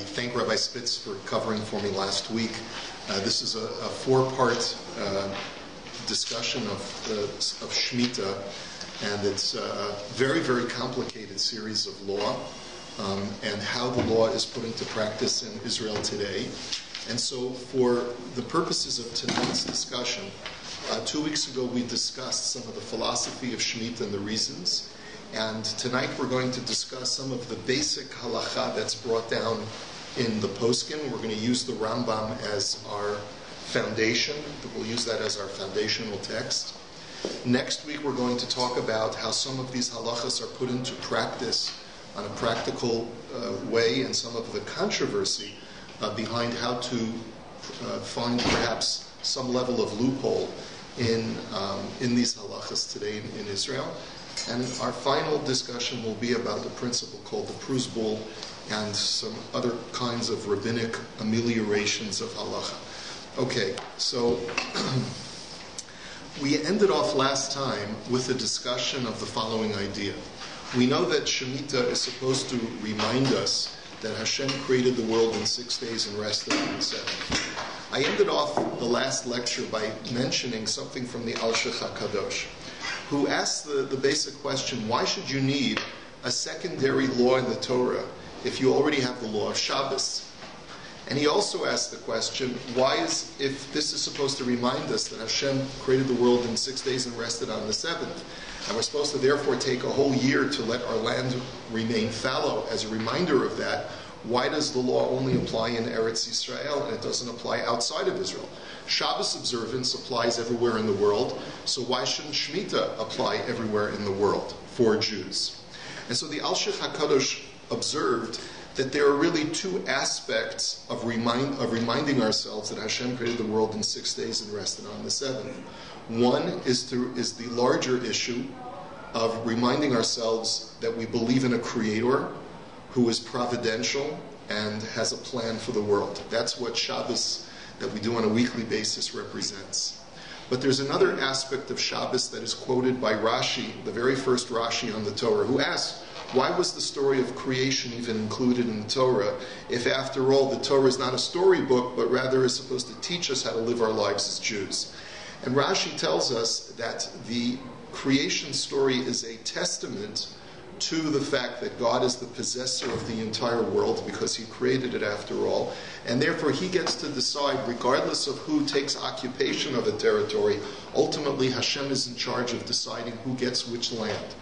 thank Rabbi Spitz for covering for me last week. This is a four-part discussion of Shemitah, and it's a very, very complicated series of law and how the law is put into practice in Israel today. And so for the purposes of tonight's discussion, 2 weeks ago we discussed some of the philosophy of Shemitah and the reasons. And tonight we're going to discuss some of the basic halacha that's brought down in the poskim. We're going to use the Rambam as our foundation. We'll use that as our foundational text. Next week we're going to talk about how some of these halachas are put into practice on a practical way, and some of the controversy behind how to find perhaps some level of loophole in these halachas today in Israel. And our final discussion will be about the principle called the prusbul and some other kinds of rabbinic ameliorations of halacha. Okay, so we ended off last time with a discussion of the following idea. We know that Shemitah is supposed to remind us that Hashem created the world in 6 days and rested on the seventh. I ended off the last lecture by mentioning something from the Alshich HaKadosh, who asked the basic question, why should you need a secondary law in the Torah if you already have the law of Shabbos? And he also asked the question, if this is supposed to remind us that Hashem created the world in 6 days and rested on the seventh, and we're supposed to therefore take a whole year to let our land remain fallow as a reminder of that, why does the law only apply in Eretz Yisrael and it doesn't apply outside of Israel? Shabbos observance applies everywhere in the world, so why shouldn't Shemitah apply everywhere in the world for Jews? And so the Alshich HaKadosh observed that there are really two aspects of reminding ourselves that Hashem created the world in 6 days and rested on the seventh. One is the larger issue of reminding ourselves that we believe in a creator who is providential and has a plan for the world. That's what Shabbos that we do on a weekly basis represents. But there's another aspect of Shabbos that is quoted by Rashi, the very first Rashi on the Torah, who asked, why was the story of creation even included in the Torah if, after all, the Torah is not a storybook, but rather is supposed to teach us how to live our lives as Jews? And Rashi tells us that the creation story is a testament to the fact that God is the possessor of the entire world because he created it after all, and therefore he gets to decide, regardless of who takes occupation of a territory, ultimately Hashem is in charge of deciding who gets which land.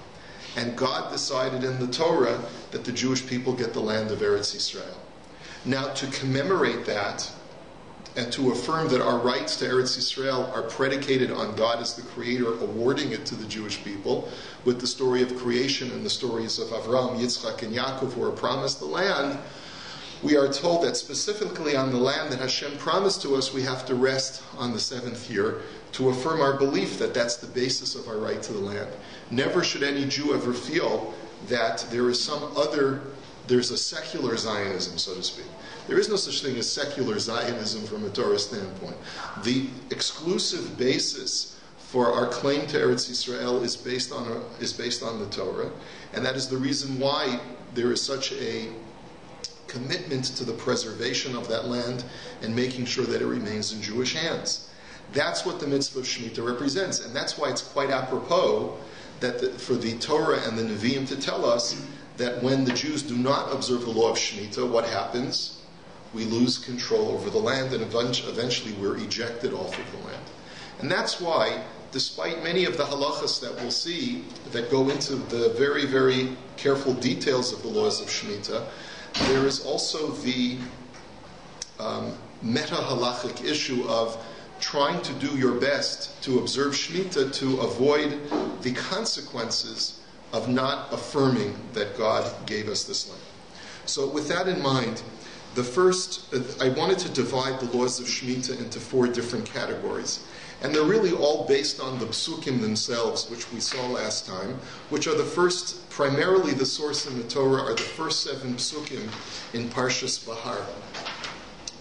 And God decided in the Torah that the Jewish people get the land of Eretz Yisrael. Now, to commemorate that and to affirm that our rights to Eretz Yisrael are predicated on God as the creator awarding it to the Jewish people, with the story of creation and the stories of Avraham, Yitzchak, and Yaakov who are promised the land, we are told that specifically on the land that Hashem promised to us, we have to rest on the seventh year to affirm our belief that that's the basis of our right to the land. Never should any Jew ever feel that there's a secular Zionism, so to speak. There is no such thing as secular Zionism from a Torah standpoint. The exclusive basis for our claim to Eretz Yisrael is based on the Torah, and that is the reason why there is such a commitment to the preservation of that land and making sure that it remains in Jewish hands. That's what the mitzvah of Shemitah represents, and that's why it's quite apropos that for the Torah and the Nevi'im to tell us that when the Jews do not observe the law of Shemitah, what happens? We lose control over the land, and eventually we're ejected off of the land. And that's why, despite many of the halachas that we'll see that go into the very, very careful details of the laws of Shemitah, there is also the meta-halachic issue of trying to do your best to observe Shemitah to avoid the consequences of not affirming that God gave us this land. So with that in mind, I wanted to divide the laws of Shemitah into 4 different categories. And they're really all based on the psukim themselves, which we saw last time, which are primarily the source in the Torah, are the first 7 psukim in Parshas Bahar,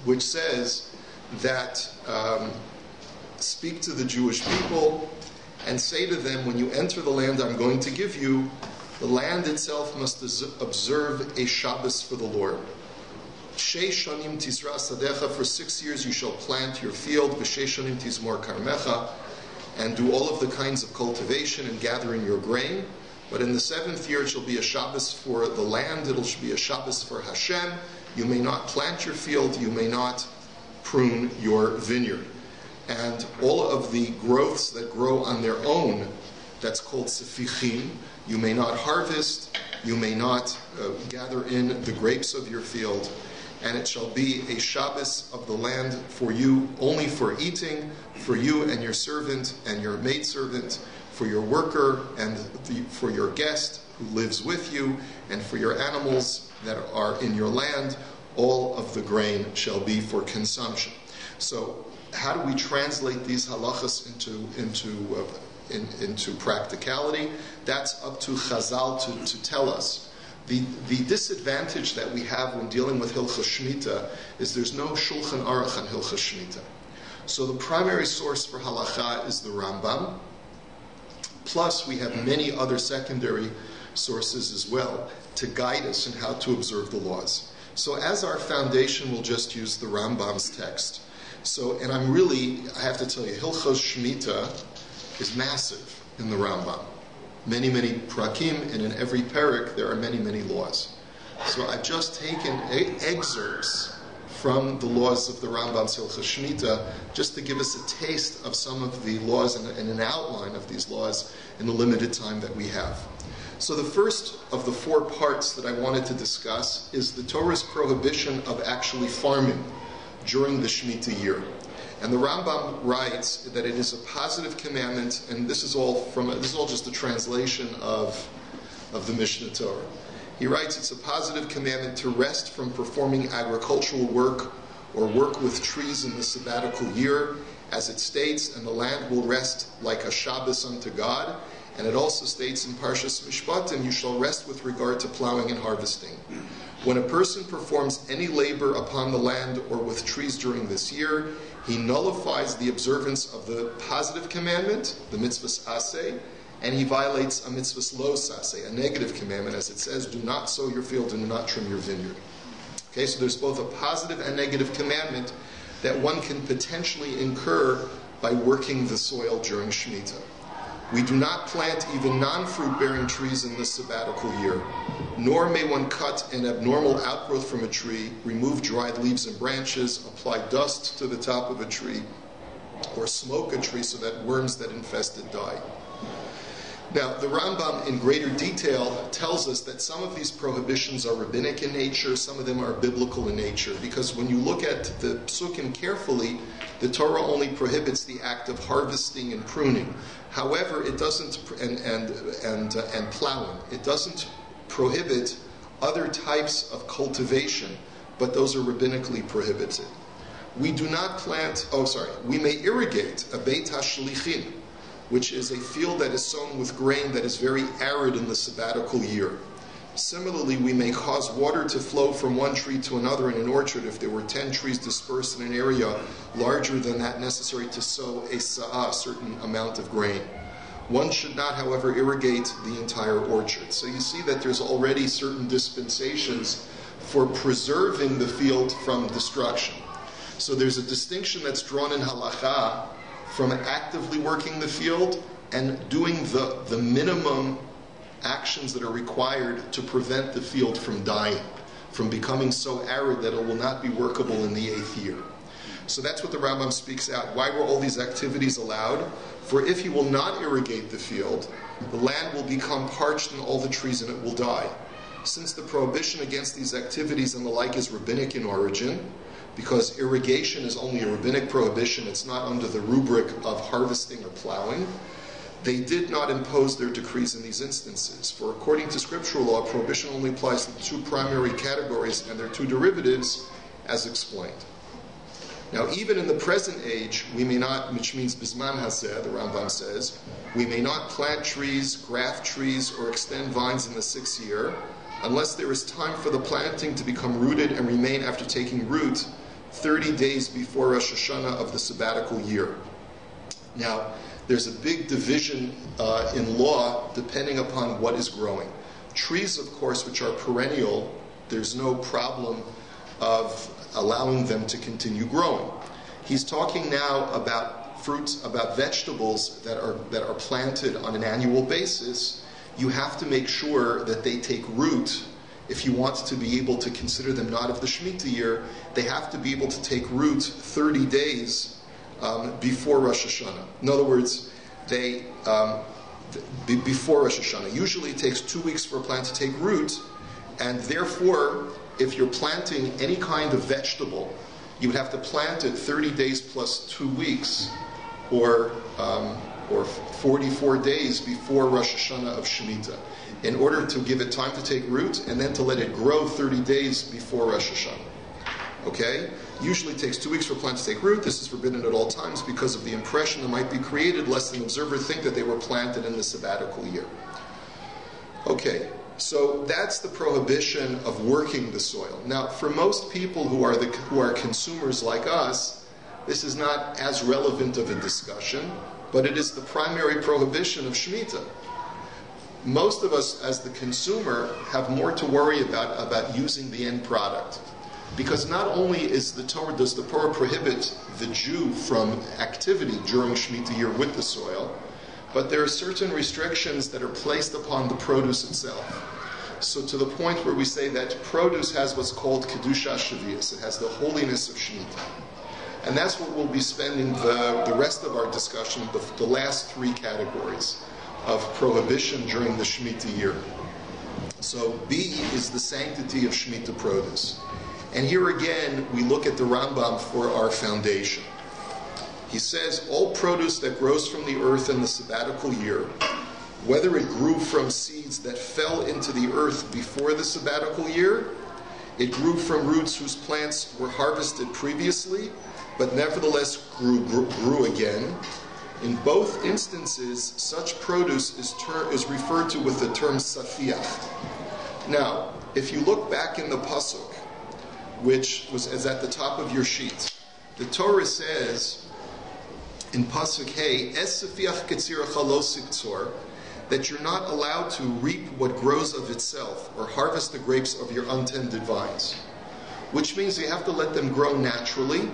which says that speak to the Jewish people and say to them, when you enter the land I'm going to give you, the land itself must observe a Shabbos for the Lord. Sheish shanim tizra sadecha, for 6 years you shall plant your field, v'sheish shanim tizmor karmecha, and do all of the kinds of cultivation and gathering your grain. But in the 7th year it shall be a Shabbos for the land, it shall be a Shabbos for Hashem. You may not plant your field, you may not prune your vineyard. And all of the growths that grow on their own, that's called sefichim, you may not harvest, you may not gather in the grapes of your field, and it shall be a Shabbos of the land for you, only for eating, for you and your servant and your maidservant, for your worker and for your guest who lives with you, and for your animals that are in your land. All of the grain shall be for consumption. So how do we translate these halachas into practicality? That's up to Chazal to tell us. The disadvantage that we have when dealing with Hilchos Shemittah is there's no Shulchan Aruch on Hilchos Shemittah. So the primary source for halacha is the Rambam. Plus we have many other secondary sources as well to guide us in how to observe the laws. So as our foundation, we'll just use the Rambam's text. So, and I have to tell you, Hilchos Shemittah is massive in the Rambam. Many, many prakim, and in every parak there are many, many laws. So I've just taken excerpts from the laws of the Rambam's Hilchos Shemittah just to give us a taste of some of the laws and an outline of these laws in the limited time that we have. So the first of the 4 parts that I wanted to discuss is the Torah's prohibition of actually farming during the Shemitah year. And the Rambam writes that it is a positive commandment, and this is all just a translation of the Mishnah Torah. He writes it's a positive commandment to rest from performing agricultural work or work with trees in the sabbatical year, as it states, and the land will rest like a Shabbos unto God. And it also states in Parshas Mishpatim, you shall rest with regard to plowing and harvesting. When a person performs any labor upon the land or with trees during this year, he nullifies the observance of the positive commandment, the mitzvahs aseh, and he violates a mitzvahs lo aseh, a negative commandment, as it says, do not sow your field and do not trim your vineyard. Okay, so there's both a positive and negative commandment that one can potentially incur by working the soil during Shemitah. We do not plant even non-fruit-bearing trees in the sabbatical year, nor may one cut an abnormal outgrowth from a tree, remove dried leaves and branches, apply dust to the top of a tree, or smoke a tree so that worms that infest it die. Now, the Rambam in greater detail tells us that some of these prohibitions are rabbinic in nature, some of them are biblical in nature, because when you look at the psukim carefully, the Torah only prohibits the act of harvesting and pruning. However, it doesn't, and plowing. It doesn't prohibit other types of cultivation, but those are rabbinically prohibited. We do not plant, we may irrigate a BAYT hashlichin, which is a field that is sown with grain that is very arid in the sabbatical year. Similarly, we may cause water to flow from one tree to another in an orchard if there were 10 trees dispersed in an area larger than that necessary to sow a sa'ah, a certain amount of grain. One should not, however, irrigate the entire orchard. So you see that there's already certain dispensations for preserving the field from destruction. So there's a distinction that's drawn in halacha from actively working the field and doing the minimum actions that are required to prevent the field from dying, from becoming so arid that it will not be workable in the 8th year. So that's what the Rambam speaks out. Why were all these activities allowed? For if you will not irrigate the field, the land will become parched and all the trees in it will die. Since the prohibition against these activities and the like is rabbinic in origin, because irrigation is only a rabbinic prohibition, it's not under the rubric of harvesting or plowing, they did not impose their decrees in these instances. For according to scriptural law, prohibition only applies to the 2 primary categories and their 2 derivatives, as explained. Now, even in the present age, we may not, which means bisman haseh, the Rambam says, we may not plant trees, graft trees, or extend vines in the 6th year, unless there is time for the planting to become rooted and remain after taking root 30 days before Rosh Hashanah of the sabbatical year. Now, there's a big division in law depending upon what is growing. Trees, of course, which are perennial, there's no problem of allowing them to continue growing. He's talking now about fruits, about vegetables that are planted on an annual basis. You have to make sure that they take root. If you want to be able to consider them not of the Shemitah year, they have to be able to take root 30 days before Rosh Hashanah. In other words, before Rosh Hashanah. Usually it takes 2 weeks for a plant to take root, and therefore, if you're planting any kind of vegetable, you would have to plant it 30 days plus 2 weeks, or 44 days before Rosh Hashanah of Shemitah, in order to give it time to take root and then to let it grow 30 days before Rosh Hashanah. Okay? Usually it takes 2 weeks for a plant to take root. This is forbidden at all times because of the impression that might be created lest an observer think that they were planted in the sabbatical year. Okay, so that's the prohibition of working the soil. Now, for most people who are consumers like us, this is not as relevant of a discussion, but it is the primary prohibition of Shemitah. Most of us, as the consumer, have more to worry about using the end product. Because not only does the Torah prohibit the Jew from activity during Shemitah year with the soil, but there are certain restrictions that are placed upon the produce itself. So to the point where we say that produce has what's called Kedusha Shavius. It has the holiness of Shemitah. And that's what we'll be spending the rest of our discussion, the last 3 categories of prohibition during the Shemitah year. So B is the sanctity of Shemitah produce. And here again, we look at the Rambam for our foundation. He says, all produce that grows from the earth in the sabbatical year, whether it grew from seeds that fell into the earth before the sabbatical year, it grew from roots whose plants were harvested previously, but nevertheless grew again. In both instances, such produce is referred to with the term safiach. Now, if you look back in the pasuk, which is at the top of your sheet, the Torah says in pasuk Hey, Es safiach ketziracha lo siktzor, that you're not allowed to reap what grows of itself or harvest the grapes of your untended vines, which means you have to let them grow naturally.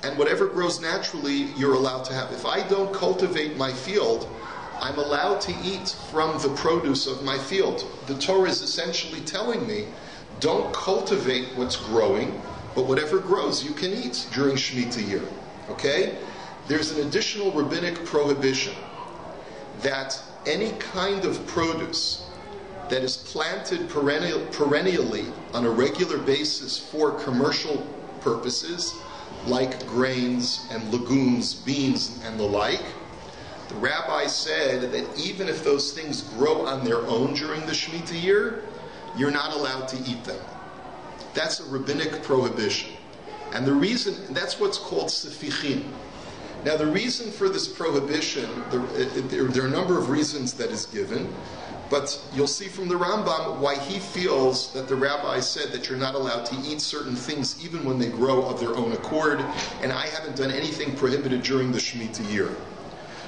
And whatever grows naturally, you're allowed to have. If I don't cultivate my field, I'm allowed to eat from the produce of my field. The Torah is essentially telling me, don't cultivate what's growing, but whatever grows you can eat during Shemitah year. Okay? There's an additional rabbinic prohibition that any kind of produce that is planted perennially on a regular basis for commercial purposes, like grains and legumes, beans, and the like, the rabbi said that even if those things grow on their own during the Shemitah year, you're not allowed to eat them. That's a rabbinic prohibition. And the reason, that's what's called sefichim. Now the reason for this prohibition, there are a number of reasons that is given, but you'll see from the Rambam why he feels that the rabbi said that you're not allowed to eat certain things even when they grow of their own accord, and I haven't done anything prohibited during the Shemitah year.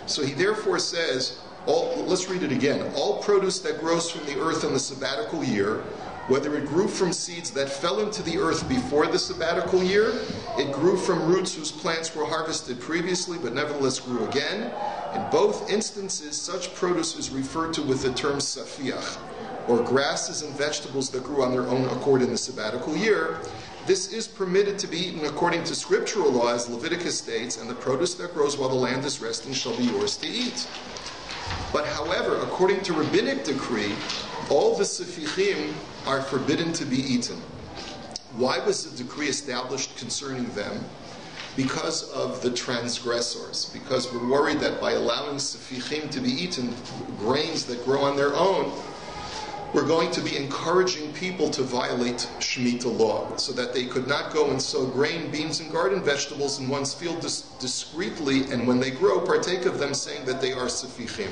So he therefore says, let's read it again. All produce that grows from the earth in the sabbatical year, whether it grew from seeds that fell into the earth before the sabbatical year, it grew from roots whose plants were harvested previously but nevertheless grew again. In both instances, such produce is referred to with the term safiach, or grasses and vegetables that grew on their own accord in the sabbatical year. This is permitted to be eaten according to scriptural law, as Leviticus states, and the produce that grows while the land is resting shall be yours to eat. But however, according to rabbinic decree, all the sefichim are forbidden to be eaten. Why was the decree established concerning them? Because of the transgressors. Because we're worried that by allowing sefichim to be eaten, grains that grow on their own, we're going to be encouraging people to violate Shemitah law, so that they could not go and sow grain, beans, and garden vegetables in one's field discreetly, and when they grow, partake of them, saying that they are sefichim.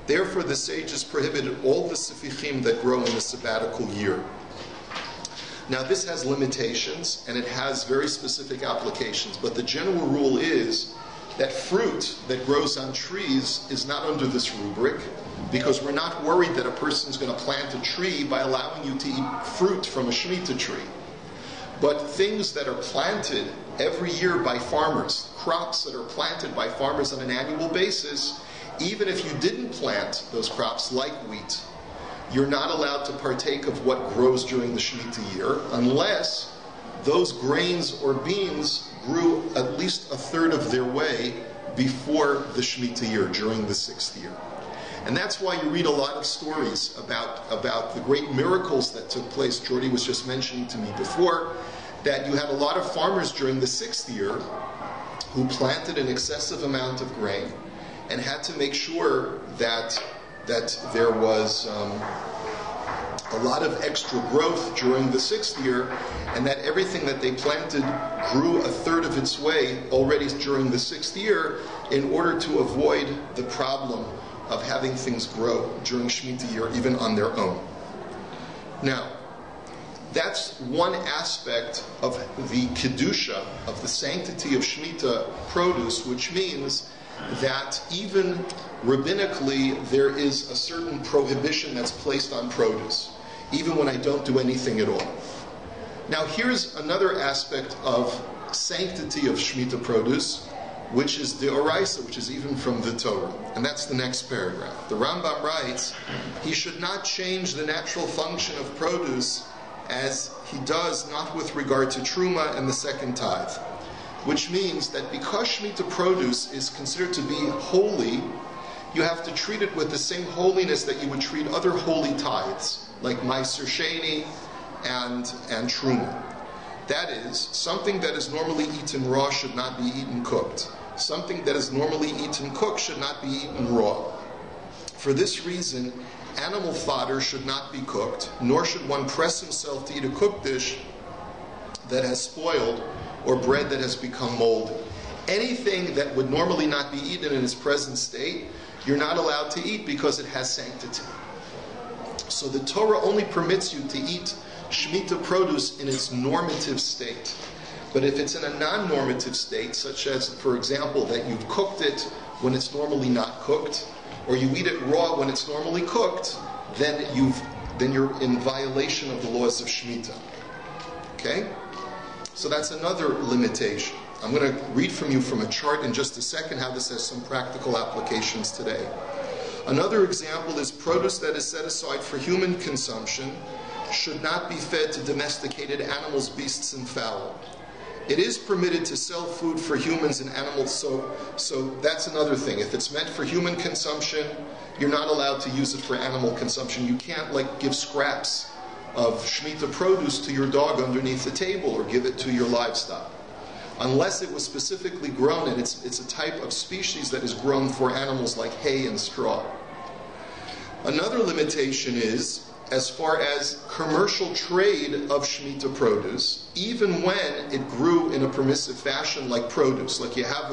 Therefore, the sages prohibited all the sefichim that grow in the sabbatical year. Now, this has limitations, and it has very specific applications, but the general rule is that fruit that grows on trees is not under this rubric, because we're not worried that a person's going to plant a tree by allowing you to eat fruit from a Shemitah tree. But things that are planted every year by farmers, crops that are planted by farmers on an annual basis, even if you didn't plant those crops like wheat, you're not allowed to partake of what grows during the Shemitah year unless those grains or beans grew at least a third of their way before the Shemitah year, during the 6th year. And that's why you read a lot of stories about the great miracles that took place. Jordy was just mentioning to me before that you had a lot of farmers during the 6th year who planted an excessive amount of grain and had to make sure that there was a lot of extra growth during the 6th year, and that everything that they planted grew a third of its way already during the 6th year, in order to avoid the problem of having things grow during Shemitah year even on their own. Now, that's one aspect of the kedusha, of the sanctity of Shemitah produce, which means that even rabbinically there is a certain prohibition that's placed on produce, even when I don't do anything at all. Now here's another aspect of sanctity of Shemitah produce, which is the oraisa, which is even from the Torah. And that's the next paragraph. The Rambam writes, he should not change the natural function of produce as he does not with regard to truma and the second tithe. Which means that because Shemitah produce is considered to be holy, you have to treat it with the same holiness that you would treat other holy tithes, like Meiser Sheni and Truma. That is, something that is normally eaten raw should not be eaten cooked. Something that is normally eaten cooked should not be eaten raw. For this reason, animal fodder should not be cooked, nor should one press himself to eat a cooked dish that has spoiled, or bread that has become moldy. Anything that would normally not be eaten in its present state, you're not allowed to eat because it has sanctity. So the Torah only permits you to eat Shemitah produce in its normative state. But if it's in a non-normative state, such as, for example, that you've cooked it when it's normally not cooked, or you eat it raw when it's normally cooked, then you're in violation of the laws of Shemitah. Okay? So that's another limitation. I'm going to read from you from a chart in just a second how this has some practical applications today. Another example is produce that is set aside for human consumption should not be fed to domesticated animals, beasts, and fowl. It is permitted to sell food for humans and animals, so that's another thing. If it's meant for human consumption, you're not allowed to use it for animal consumption. You can't give scraps of Shemitah produce to your dog underneath the table or give it to your livestock, unless it was specifically grown and it's a type of species that is grown for animals like hay and straw. Another limitation is, as far as commercial trade of Shemitah produce, even when it grew in a permissive fashion like produce, like you have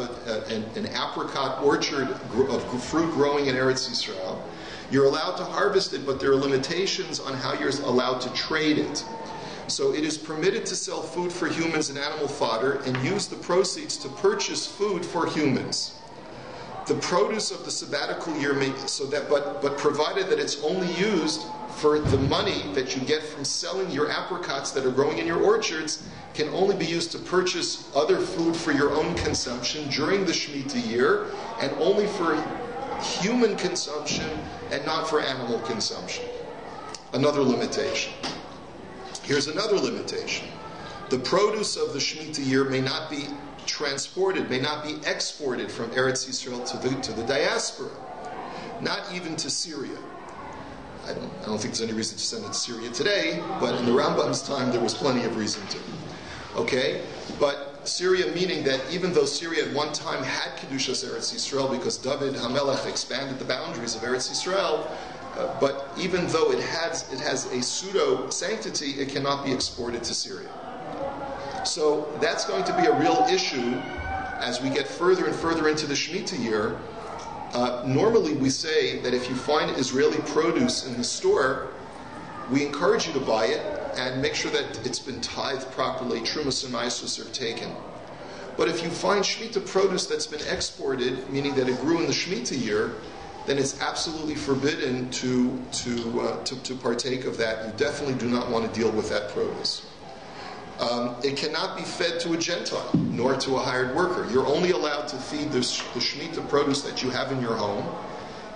an apricot orchard of fruit growing in Eretz Yisrael, you're allowed to harvest it, but there are limitations on how you're allowed to trade it. So it is permitted to sell food for humans and animal fodder and use the proceeds to purchase food for humans. The produce of the sabbatical year but provided that it's only used for the money that you get from selling your apricots that are growing in your orchards, can only be used to purchase other food for your own consumption during the Shemitah year, and only for human consumption and not for animal consumption. Another limitation. Here's another limitation. The produce of the Shemitah year may not be transported, may not be exported from Eretz Yisrael to the diaspora, not even to Syria. I don't think there's any reason to send it to Syria today, but in the Rambam's time there was plenty of reason to. Okay? But Syria, meaning that even though Syria at one time had Kedushas Eretz Yisrael, because David HaMelech expanded the boundaries of Eretz Yisrael, but even though it has a pseudo-sanctity, it cannot be exported to Syria. So that's going to be a real issue as we get further and further into the Shemitah year. Normally we say that if you find Israeli produce in the store, we encourage you to buy it and make sure that it's been tithed properly, trumas and ma'asos are taken. But if you find Shemitah produce that's been exported, meaning that it grew in the Shemitah year, then it's absolutely forbidden to partake of that. You definitely do not want to deal with that produce. It cannot be fed to a Gentile, nor to a hired worker. You're only allowed to feed the Shemitah produce that you have in your home.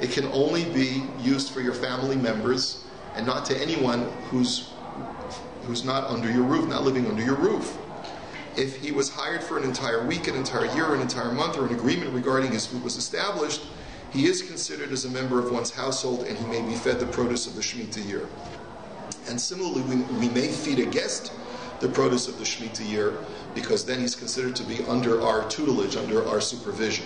It can only be used for your family members, and not to anyone who's not under your roof, not living under your roof. If he was hired for an entire week, an entire year, an entire month, or an agreement regarding his food was established, he is considered as a member of one's household, and he may be fed the produce of the Shemitah year. And similarly, we may feed a guest the produce of the Shemitah year, because then he's considered to be under our tutelage, under our supervision.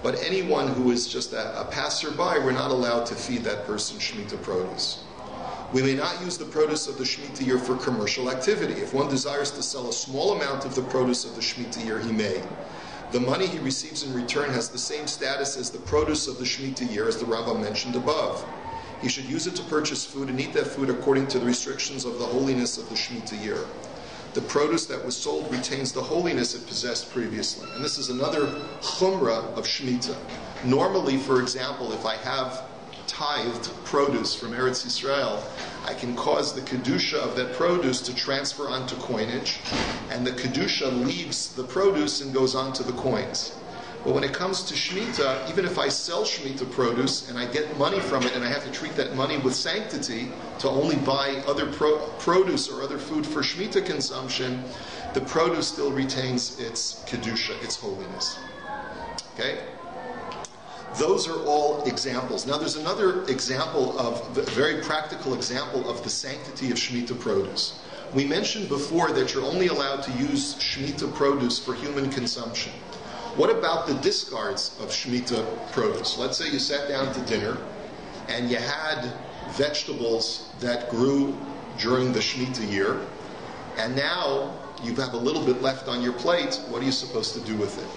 But anyone who is just a passerby, we're not allowed to feed that person Shemitah produce. We may not use the produce of the Shemitah year for commercial activity. If one desires to sell a small amount of the produce of the Shemitah year, he may. The money he receives in return has the same status as the produce of the Shemitah year, as the Rabbi mentioned above. He should use it to purchase food and eat that food according to the restrictions of the holiness of the Shemitah year. The produce that was sold retains the holiness it possessed previously. And this is another chumrah of Shemitah. Normally, for example, if I have tithed produce from Eretz Yisrael, I can cause the kedusha of that produce to transfer onto coinage, and the kedusha leaves the produce and goes onto the coins. But when it comes to Shemitah, even if I sell Shemitah produce and I get money from it, and I have to treat that money with sanctity to only buy other produce or other food for Shemitah consumption, the produce still retains its kedusha, its holiness. Okay? Those are all examples. Now there's another example a very practical example of the sanctity of Shemitah produce. We mentioned before that you're only allowed to use Shemitah produce for human consumption. What about the discards of Shemitah produce? Let's say you sat down to dinner and you had vegetables that grew during the Shemitah year, and now you have a little bit left on your plate. What are you supposed to do with it?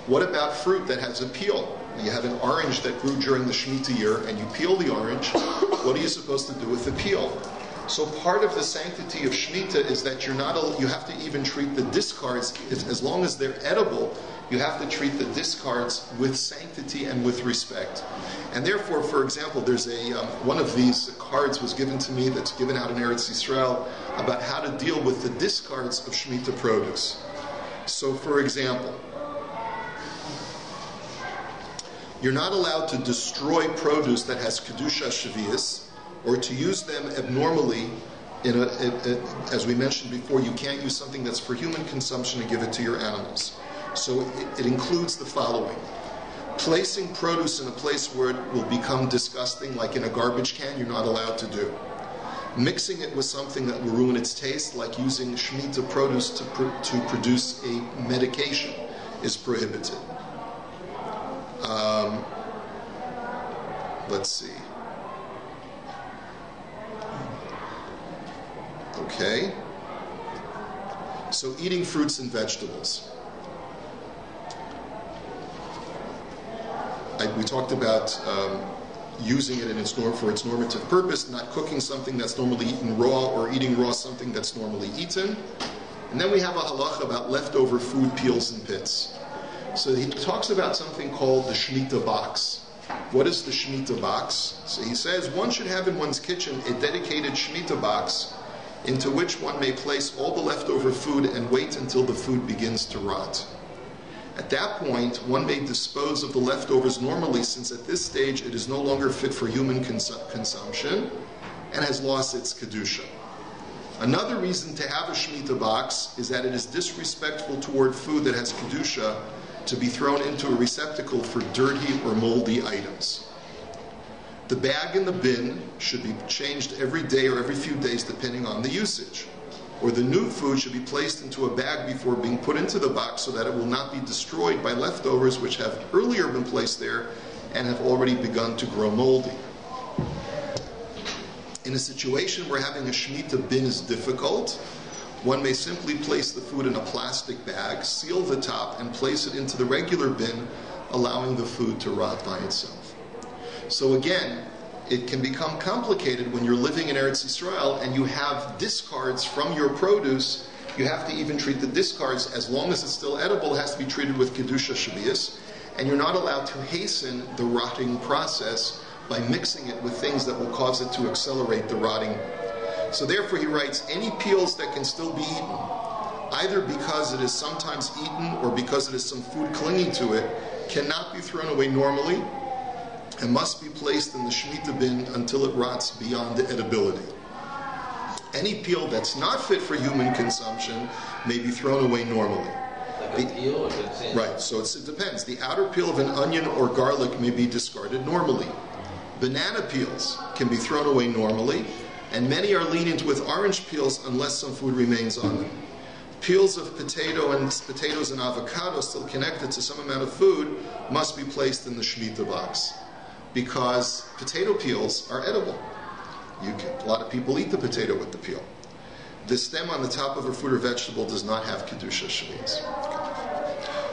What about fruit that has a peel? You have an orange that grew during the Shemitah year, and you peel the orange. What are you supposed to do with the peel? So part of the sanctity of Shemitah is that you have to even treat the discards, as long as they're edible, you have to treat the discards with sanctity and with respect. And therefore, for example, there's one of these cards was given to me that's given out in Eretz Yisrael about how to deal with the discards of Shemitah produce. So, for example, you're not allowed to destroy produce that has kedusha shvius, or to use them abnormally. As we mentioned before, you can't use something that's for human consumption and give it to your animals. So it includes the following: placing produce in a place where it will become disgusting, like in a garbage can, you're not allowed to do. Mixing it with something that will ruin its taste, like using Shemitah produce to produce a medication, is prohibited. Let's see. Okay. So eating fruits and vegetables. We talked about using it for its normative purpose, not cooking something that's normally eaten raw or eating raw something that's normally eaten. And then we have a halacha about leftover food peels and pits. So he talks about something called the Shemitah box. What is the Shemitah box? So he says one should have in one's kitchen a dedicated Shemitah box into which one may place all the leftover food and wait until the food begins to rot. At that point, one may dispose of the leftovers normally, since at this stage it is no longer fit for human consumption and has lost its kedusha. Another reason to have a Shemitah box is that it is disrespectful toward food that has kedusha to be thrown into a receptacle for dirty or moldy items. The bag in the bin should be changed every day or every few days depending on the usage. Or the new food should be placed into a bag before being put into the box so that it will not be destroyed by leftovers which have earlier been placed there and have already begun to grow moldy. In a situation where having a Shemitah bin is difficult, one may simply place the food in a plastic bag, seal the top, and place it into the regular bin, allowing the food to rot by itself. So again, it can become complicated when you're living in Eretz Yisrael and you have discards from your produce. You have to even treat the discards, as long as it's still edible, it has to be treated with kedusha shvius, and you're not allowed to hasten the rotting process by mixing it with things that will cause it to accelerate the rotting. So therefore he writes, any peels that can still be eaten, either because it is sometimes eaten or because it is some food clinging to it, cannot be thrown away normally and must be placed in the Shemitah bin until it rots beyond edibility. Any peel that's not fit for human consumption may be thrown away normally. Like a peel or the Right, so it depends. The outer peel of an onion or garlic may be discarded normally. Banana peels can be thrown away normally, and many are lenient with orange peels unless some food remains on them. Peels of potatoes and avocado still connected to some amount of food must be placed in the Shemitah box, because potato peels are edible. A lot of people eat the potato with the peel. The stem on the top of a fruit or vegetable does not have kedusha shvius.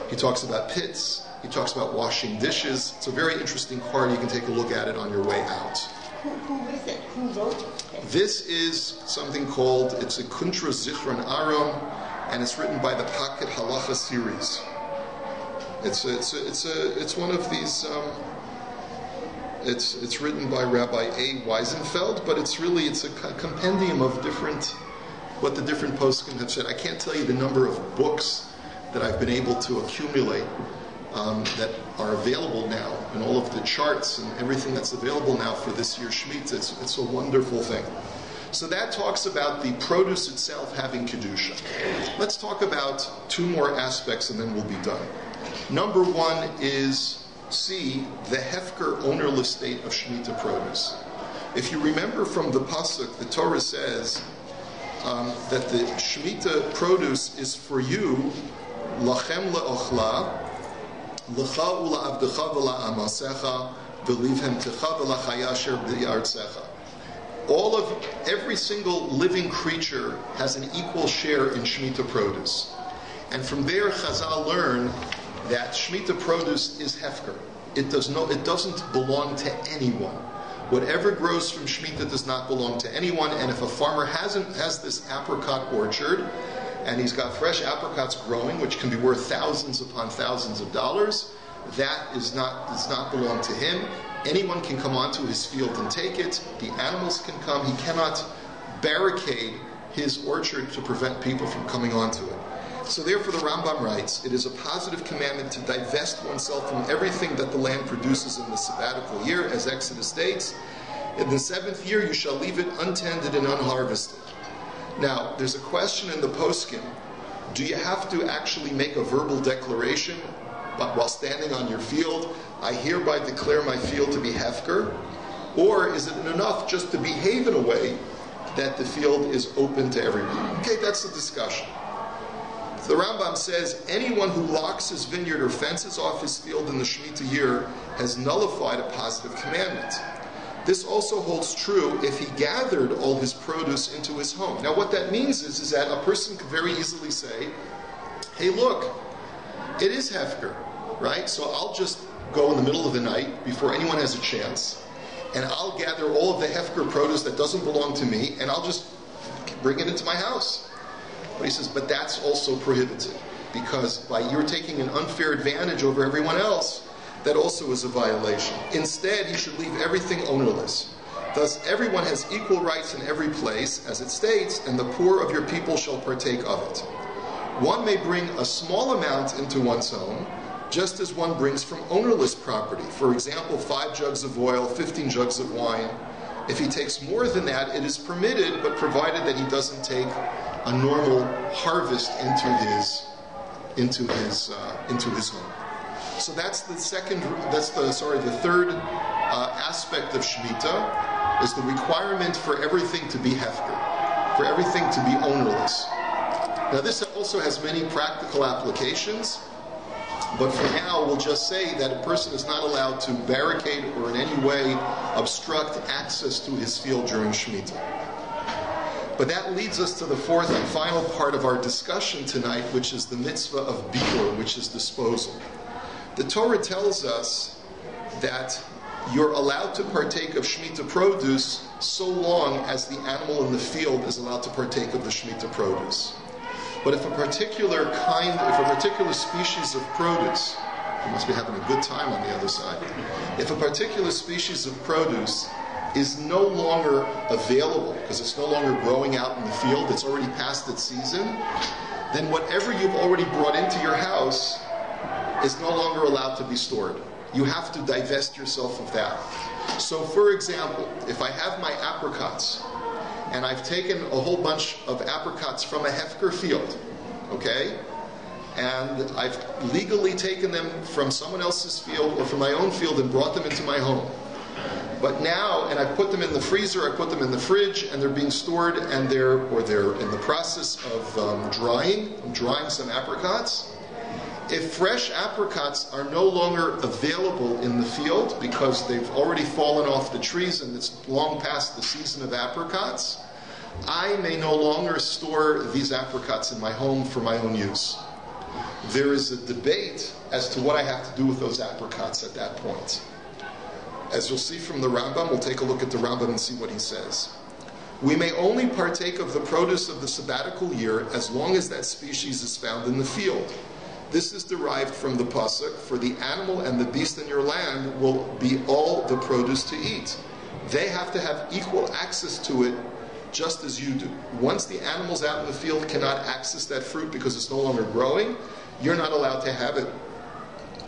He talks about pits. He talks about washing dishes. It's a very interesting card. You can take a look at it on your way out. Who is it? Who wrote it? This is something called, it's a Kuntra Zichron Aram, and it's written by the Pocket Halacha series. It's one of these. It's written by Rabbi A. Weisenfeld, but it's a compendium of what the different poskim have said. I can't tell you the number of books that I've been able to accumulate that are available now, and all of the charts and everything that's available now for this year's Shemitah. It's a wonderful thing. So that talks about the produce itself having kedusha. Let's talk about two more aspects, and then we'll be done. Number one is the hefker ownerless state of Shemitah produce. If you remember from the pasuk, the Torah says that the Shemitah produce is for you, lachem le'ochla, lecha u'la'avdecha v'la'amasecha, v'livhem techa v'la'chayasher b'yartzecha. Every single living creature has an equal share in Shemitah produce. And from there, Chazal learn that Shemitah produce is hefker. It doesn't belong to anyone. Whatever grows from Shemitah does not belong to anyone. And if a farmer has this apricot orchard, and he's got fresh apricots growing, which can be worth thousands upon thousands of dollars, that does not belong to him. Anyone can come onto his field and take it. The animals can come. He cannot barricade his orchard to prevent people from coming onto it. So therefore the Rambam writes, it is a positive commandment to divest oneself from everything that the land produces in the sabbatical year, as Exodus states. In the 7th year you shall leave it untended and unharvested. Now, there's a question in the poskim. Do you have to actually make a verbal declaration while standing on your field? I hereby declare my field to be hefker. Or is it enough just to behave in a way that the field is open to everyone? Okay, that's the discussion. The Rambam says anyone who locks his vineyard or fences off his field in the Shemitah year has nullified a positive commandment. This also holds true if he gathered all his produce into his home. Now what that means is that a person could very easily say, hey look, it is hefker, right? So I'll just go in the middle of the night before anyone has a chance, and I'll gather all of the hefker produce that doesn't belong to me, and I'll just bring it into my house. But he says, but that's also prohibited, because you're taking an unfair advantage over everyone else. That also is a violation. Instead, he should leave everything ownerless. Thus, everyone has equal rights in every place, as it states, and the poor of your people shall partake of it. One may bring a small amount into one's home, just as one brings from ownerless property. For example, 5 jugs of oil, 15 jugs of wine. If he takes more than that, it is permitted, but provided that he doesn't take a normal harvest into his home. So that's the third aspect of Shemitah, is the requirement for everything to be hefker, for everything to be ownerless. Now this also has many practical applications, but for now we'll just say that a person is not allowed to barricade or in any way obstruct access to his field during Shemitah. But that leads us to the fourth and final part of our discussion tonight, which is the mitzvah of biur, which is disposal. The Torah tells us that you're allowed to partake of Shemitah produce so long as the animal in the field is allowed to partake of the Shemitah produce. But if a particular species of produce, you must be having a good time on the other side, if a particular species of produce is no longer available, because it's no longer growing out in the field, it's already past its season, then whatever you've already brought into your house is no longer allowed to be stored. You have to divest yourself of that. So for example, if I have my apricots, and I've taken a whole bunch of apricots from a hefker field, okay? And I've legally taken them from someone else's field or from my own field and brought them into my home. But now, and I put them in the freezer, I put them in the fridge, and they're being stored, and they're in the process of drying. I'm drying some apricots. If fresh apricots are no longer available in the field because they've already fallen off the trees and it's long past the season of apricots, I may no longer store these apricots in my home for my own use. There is a debate as to what I have to do with those apricots at that point. As you'll see from the Rambam, we'll take a look at the Rambam and see what he says. We may only partake of the produce of the sabbatical year as long as that species is found in the field. This is derived from the pasuk, for the animal and the beast in your land will be all the produce to eat. They have to have equal access to it just as you do. Once the animals out in the field cannot access that fruit because it's no longer growing, you're not allowed to have it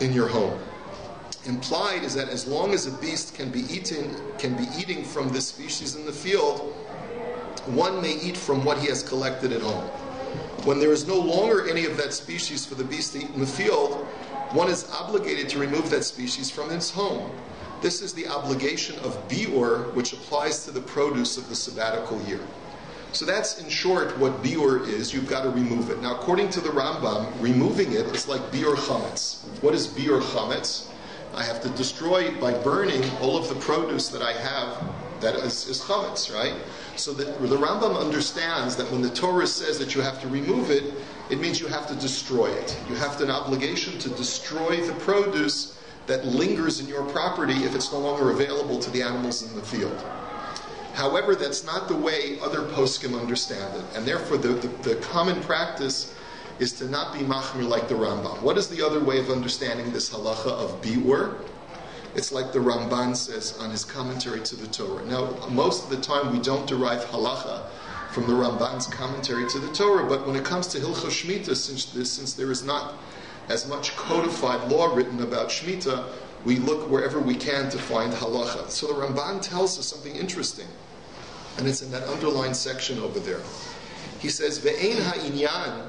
in your home. Implied is that as long as a beast can be eating from this species in the field, one may eat from what he has collected at home. When there is no longer any of that species for the beast to eat in the field, one is obligated to remove that species from his home. This is the obligation of biur, which applies to the produce of the sabbatical year. So that's, in short, what biur is. You've got to remove it. Now, according to the Rambam, removing it is like biur chametz. What is biur chametz? I have to destroy, by burning, all of the produce that I have that is chametz, right? So the Rambam understands that when the Torah says that you have to remove it, it means you have to destroy it. You have an obligation to destroy the produce that lingers in your property if it's no longer available to the animals in the field. However, that's not the way other poskim understand it, and therefore the common practice is to not be machmir like the Rambam. What is the other way of understanding this halacha of biur? It's like the Ramban says on his commentary to the Torah. Now, most of the time we don't derive halacha from the Ramban's commentary to the Torah, but when it comes to Hilchos Shemittah, since there is not as much codified law written about Shemitah, we look wherever we can to find halacha. So the Ramban tells us something interesting, and it's in that underlined section over there. He says, "Ve'ein ha'inyan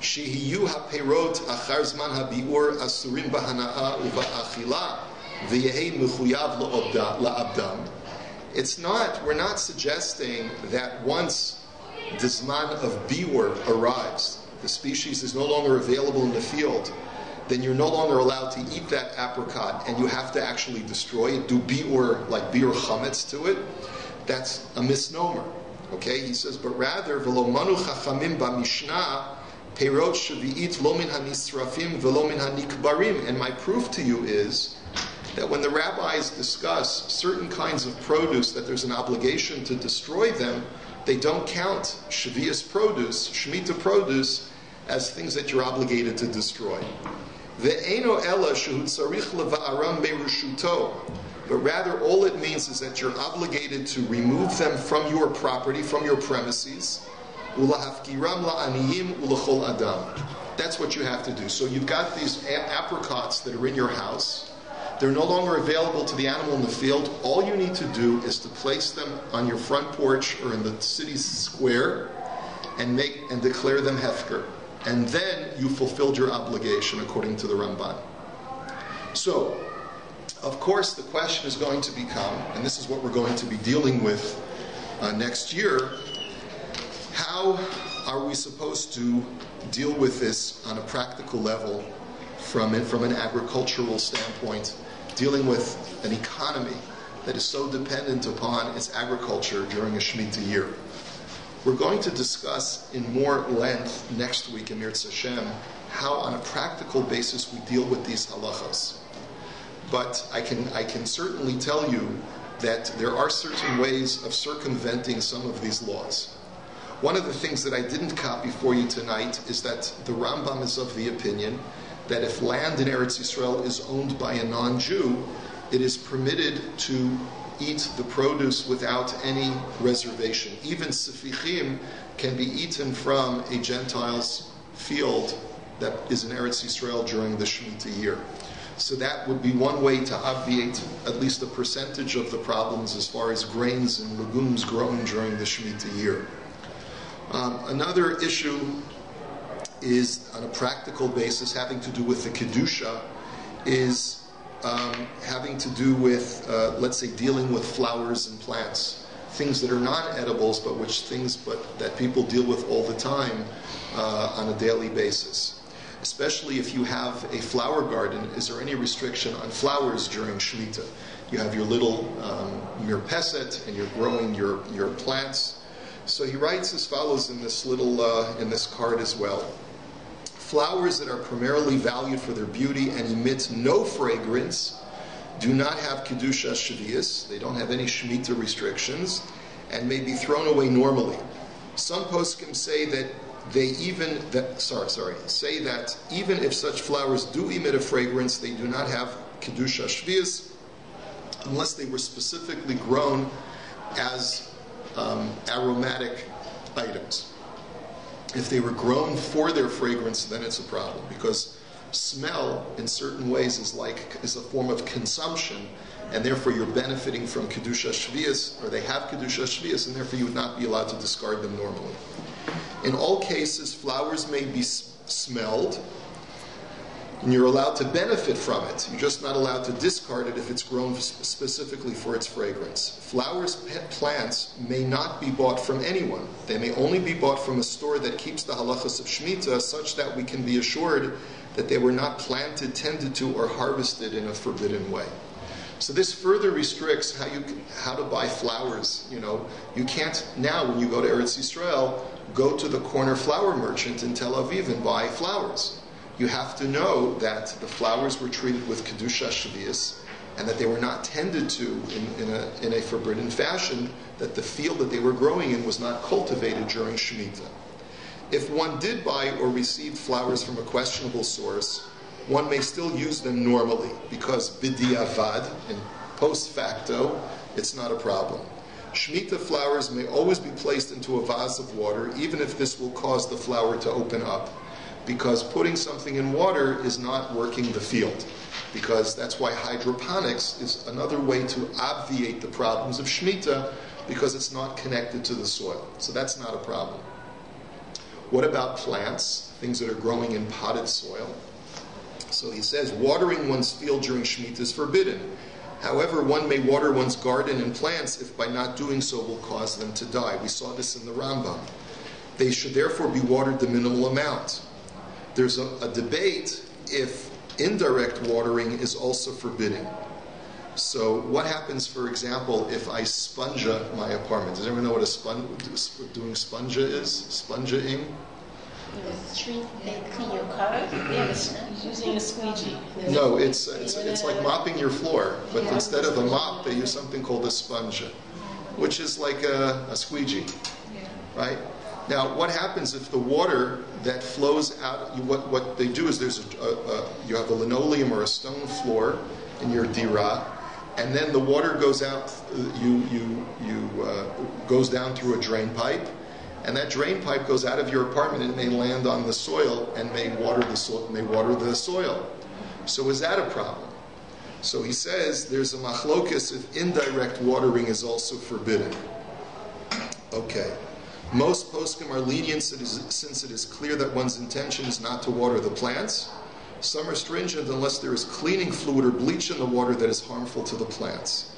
shehiyu ha'perot achar zman ha'biur asurim b'hana'a uva'achila v'yehi mechuyav la'abdam." We're not suggesting that once the zman of biur arrives, the species is no longer available in the field, then you're no longer allowed to eat that apricot and you have to actually destroy it, do biur, like biur chametz to it. That's a misnomer. Okay, he says, but rather, v'lo manu chachamim b'mishnah perot shevi'it lo min hanisrafim v'lo min hanikbarim. And my proof to you is that when the rabbis discuss certain kinds of produce that there's an obligation to destroy them, they don't count Shevi'as produce, Shemitah produce, as things that you're obligated to destroy. Ve'eno ela shehu tzarich leva'aram be'rushuto. But rather, all it means is that you're obligated to remove them from your property, from your premises. Ulahafkiram la'aniyim ulachol adam. That's what you have to do. So you've got these apricots that are in your house. They're no longer available to the animal in the field. All you need to do is to place them on your front porch or in the city's square and declare them hefker. And then you fulfilled your obligation according to the Ramban. So, of course, the question is going to become, and this is what we're going to be dealing with next year, how are we supposed to deal with this on a practical level from an agricultural standpoint, dealing with an economy that is so dependent upon its agriculture during a Shemitah year. We're going to discuss in more length next week in Mirz Hashem how on a practical basis we deal with these halachas. But I can certainly tell you that there are certain ways of circumventing some of these laws. One of the things that I didn't copy for you tonight is that the Rambam is of the opinion that if land in Eretz Yisrael is owned by a non-Jew, it is permitted to eat the produce without any reservation. Even sefichim can be eaten from a Gentile's field that is in Eretz Yisrael during the Shemitah year. So that would be one way to obviate at least a percentage of the problems as far as grains and legumes grown during the Shemitah year. Another issue is, on a practical basis, having to do with the Kedusha, is having to do with, let's say, dealing with flowers and plants. Things that are not edibles, but that people deal with all the time on a daily basis. Especially if you have a flower garden, is there any restriction on flowers during Shemitah? You have your little mirpeset, and you're growing your plants. So he writes as follows in this in this card as well. Flowers that are primarily valued for their beauty and emit no fragrance do not have kedusha shvius. They don't have any shemitah restrictions, and may be thrown away normally. Some poskim say that say that even if such flowers do emit a fragrance, they do not have kedusha shvius, unless they were specifically grown as aromatic items. If they were grown for their fragrance, then it's a problem, because smell in certain ways is a form of consumption, and therefore you're benefiting from kedusha shvius, or they have kedusha shvius, and therefore you would not be allowed to discard them normally. In all cases, flowers may be smelled, and you're allowed to benefit from it. You're just not allowed to discard it if it's grown specifically for its fragrance. Plants may not be bought from anyone. They may only be bought from a store that keeps the halachas of Shemitah, such that we can be assured that they were not planted, tended to, or harvested in a forbidden way. So this further restricts how to buy flowers. You can't now, when you go to Eretz Yisrael, go to the corner flower merchant in Tel Aviv and buy flowers. You have to know that the flowers were treated with kedusha shvius, and that they were not tended to in a forbidden fashion, that the field that they were growing in was not cultivated during Shemitah. If one did buy or received flowers from a questionable source, one may still use them normally, because b'diavad, in post facto, it's not a problem. Shemitah flowers may always be placed into a vase of water, even if this will cause the flower to open up, because putting something in water is not working the field. Because that's why hydroponics is another way to obviate the problems of Shemitah, because it's not connected to the soil. So that's not a problem. What about plants, things that are growing in potted soil? So he says, watering one's field during Shemitah is forbidden. However, one may water one's garden and plants if by not doing so will cause them to die. We saw this in the Rambam. They should therefore be watered the minimal amount. There's a debate if indirect watering is also forbidden. So what happens, for example, if I sponge my apartment? Does anyone know what doing sponge is? Sponging? In the street, they clean your cars. Yes, using a squeegee. No, it's like mopping your floor, but instead of a mop, they use something called a sponge, which is like a squeegee, right? Now, what happens if the water that flows out? What they do is you have a linoleum or a stone floor in your dirah, and then the water goes out. Goes down through a drain pipe. And that drain pipe goes out of your apartment and may land on the soil and may water the soil. So is that a problem? So he says there's a machlokus if indirect watering is also forbidden. Okay. Most poskim are lenient since it is clear that one's intention is not to water the plants. Some are stringent unless there is cleaning fluid or bleach in the water that is harmful to the plants.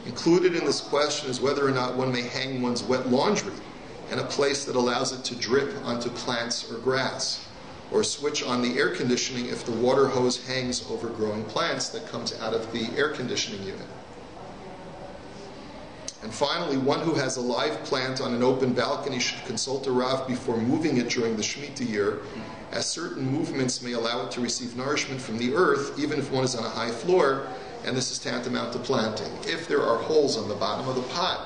Included in this question is whether or not one may hang one's wet laundry in a place that allows it to drip onto plants or grass, or switch on the air conditioning if the water hose hangs over growing plants that comes out of the air conditioning unit. And finally, one who has a live plant on an open balcony should consult a Rav before moving it during the Shemitah year, as certain movements may allow it to receive nourishment from the earth, even if one is on a high floor, and this is tantamount to planting. If there are holes on the bottom of the pot,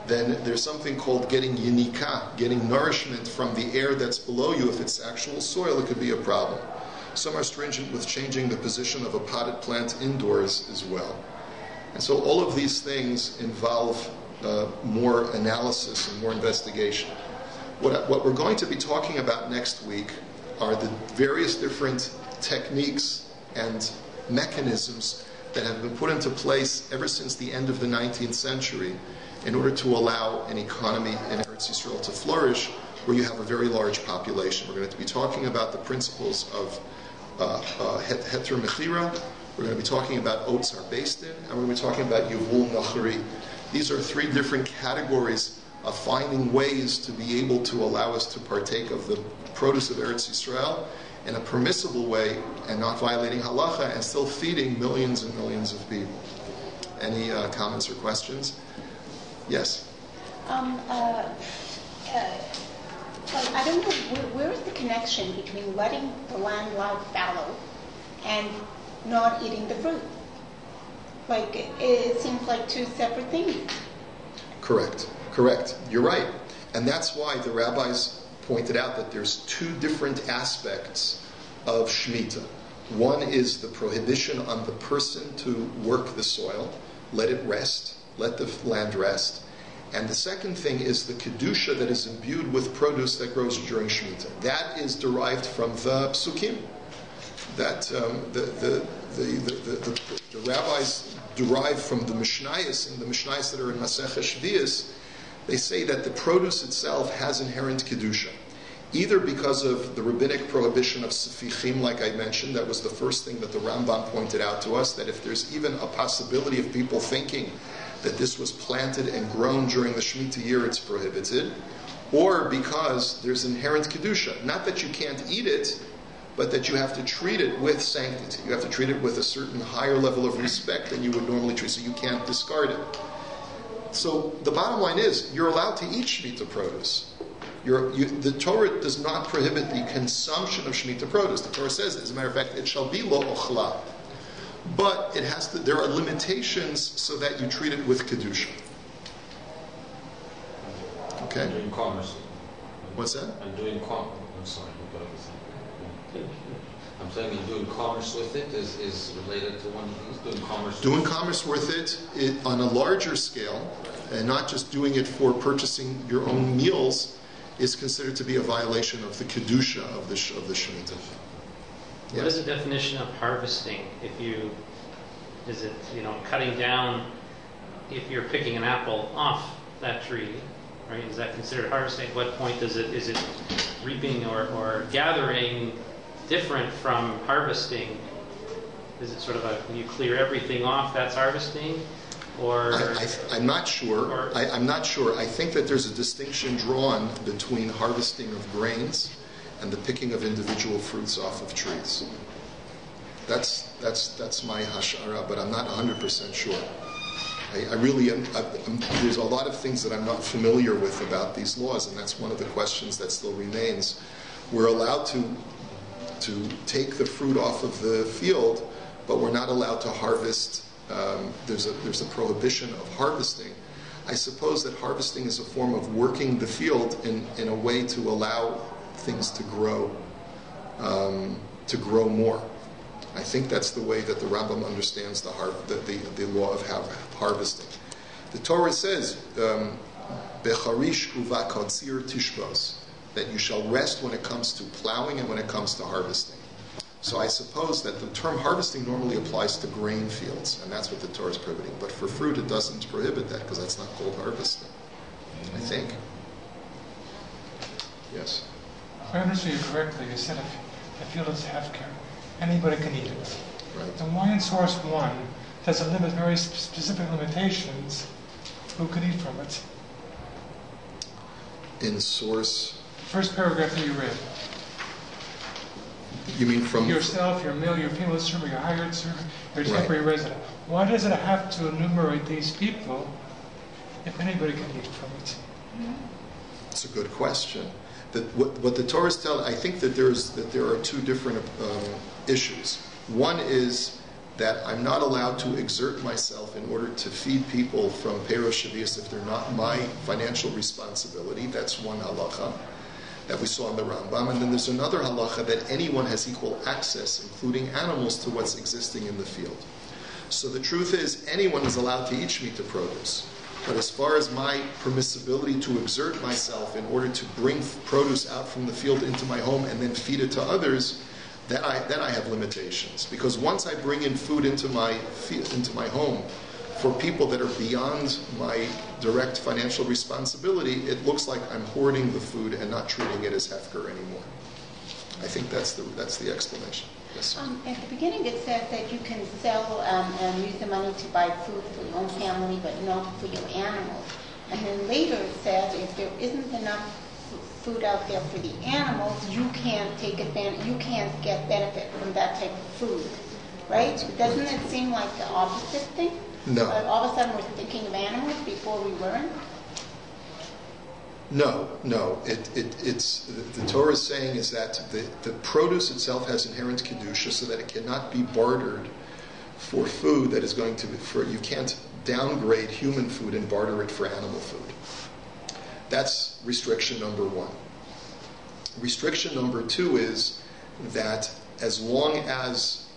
then there's something called getting yinika, getting nourishment from the air that's below you. If it's actual soil, it could be a problem. Some are stringent with changing the position of a potted plant indoors as well. And so all of these things involve more analysis and more investigation. What we're going to be talking about next week are the various different techniques and mechanisms that have been put into place ever since the end of the 19th century in order to allow an economy in Eretz Yisrael to flourish where you have a very large population. We're going to be talking about the principles of heter mechira. We're going to be talking about otzar based in, and we're going to be talking about yuvul nachari. These are three different categories of finding ways to be able to allow us to partake of the produce of Eretz Yisrael in a permissible way and not violating halacha and still feeding millions and millions of people. Any comments or questions? Yes? I don't know, where is the connection between letting the land lie fallow and not eating the fruit? Like, it seems like two separate things. Correct. You're right. And that's why the rabbis pointed out that there's two different aspects of Shemitah. One is the prohibition on the person to work the soil, let it rest, let the land rest. And the second thing is the kedusha that is imbued with produce that grows during Shemitah. That is derived from the psukim. That the rabbis derive from the Mishnayos, and the Mishnayos that are in Masechah Shvius, they say that the produce itself has inherent kedusha, either because of the rabbinic prohibition of sefichim, like I mentioned. That was the first thing that the Rambam pointed out to us, that if there's even a possibility of people thinking that this was planted and grown during the Shemitah year, it's prohibited, or because there's inherent kedusha, not that you can't eat it, but that you have to treat it with sanctity. You have to treat it with a certain higher level of respect than you would normally treat, so you can't discard it. So the bottom line is, you're allowed to eat Shemitah produce. The Torah does not prohibit the consumption of Shemitah produce. The Torah says, as a matter of fact, it shall be lo ochla. But it has to, there are limitations so that you treat it with kedusha. Okay? I'm doing commerce. What's that? I'm sorry. I'm saying doing commerce with it is related to one of these. Doing commerce with it on a larger scale, and not just doing it for purchasing your own meals, is considered to be a violation of the kedusha of the Shemitah. What is the definition of harvesting? Is it cutting down? If you're picking an apple off that tree, right? Is that considered harvesting? At what point is it reaping or gathering different from harvesting? Is it sort of when you clear everything off, that's harvesting? Or I'm not sure. I'm not sure. I think that there's a distinction drawn between harvesting of grains and the picking of individual fruits off of trees. That's my hashara, but I'm not 100% sure. I really am. There's a lot of things that I'm not familiar with about these laws, and that's one of the questions that still remains. We're allowed to take the fruit off of the field, but we're not allowed to harvest. There's a prohibition of harvesting. I suppose that harvesting is a form of working the field in a way to allow things to grow more. I think that's the way that the Rambam understands the law of harvesting. The Torah says, "Becharish uvakotzir tishbos," that you shall rest when it comes to plowing and when it comes to harvesting. So I suppose that the term harvesting normally applies to grain fields, and that's what the Torah is prohibiting. But for fruit, it doesn't prohibit that, because that's not called harvesting, I think. Yes? If I understood you correctly, you said if the field is hefker, anybody can eat it. Right. Then why in source 1 does it limit very specific limitations who can eat from it? In source... First paragraph that you read. You mean from... Yourself, your male, your female servant, your hired servant, your temporary resident. Why does it have to enumerate these people if anybody can eat from it? It's a good question. What the Torah is telling, I think that there are two different issues. One is that I'm not allowed to exert myself in order to feed people from Perosh Shavias if they're not my financial responsibility. That's one halacha that we saw in the Rambam. And then there's another halacha that anyone has equal access, including animals, to what's existing in the field. So the truth is, anyone is allowed to eat Shemitah produce. But as far as my permissibility to exert myself in order to bring produce out from the field into my home and then feed it to others, then I have limitations. Because once I bring in food into my home for people that are beyond my direct financial responsibility, it looks like I'm hoarding the food and not treating it as hefker anymore. I think that's the explanation. Yes. At the beginning, it says that you can sell and use the money to buy food for your own family, but not for your animals. And then later it says if there isn't enough food out there for the animals, you can't take advantage. You can't get benefit from that type of food, right? Doesn't it seem like the opposite thing? No. All of a sudden, we're thinking of animals before we weren't. No. It's the Torah is saying is that the produce itself has inherent kedusha, so that it cannot be bartered for food that is going to be for. You can't downgrade human food and barter it for animal food. That's restriction number one. Restriction number two is that as long as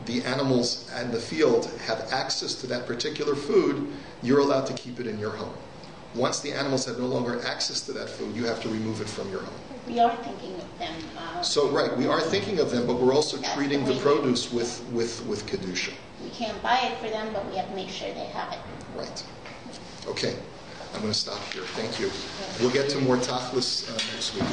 the animals and the field have access to that particular food, you're allowed to keep it in your home. Once the animals have no longer access to that food, you have to remove it from your home. We are thinking of them. We are thinking of them, but we're also treating the produce with kedusha. We can't buy it for them, but we have to make sure they have it. Right. Okay. I'm going to stop here. Thank you. We'll get to more tachlis next week.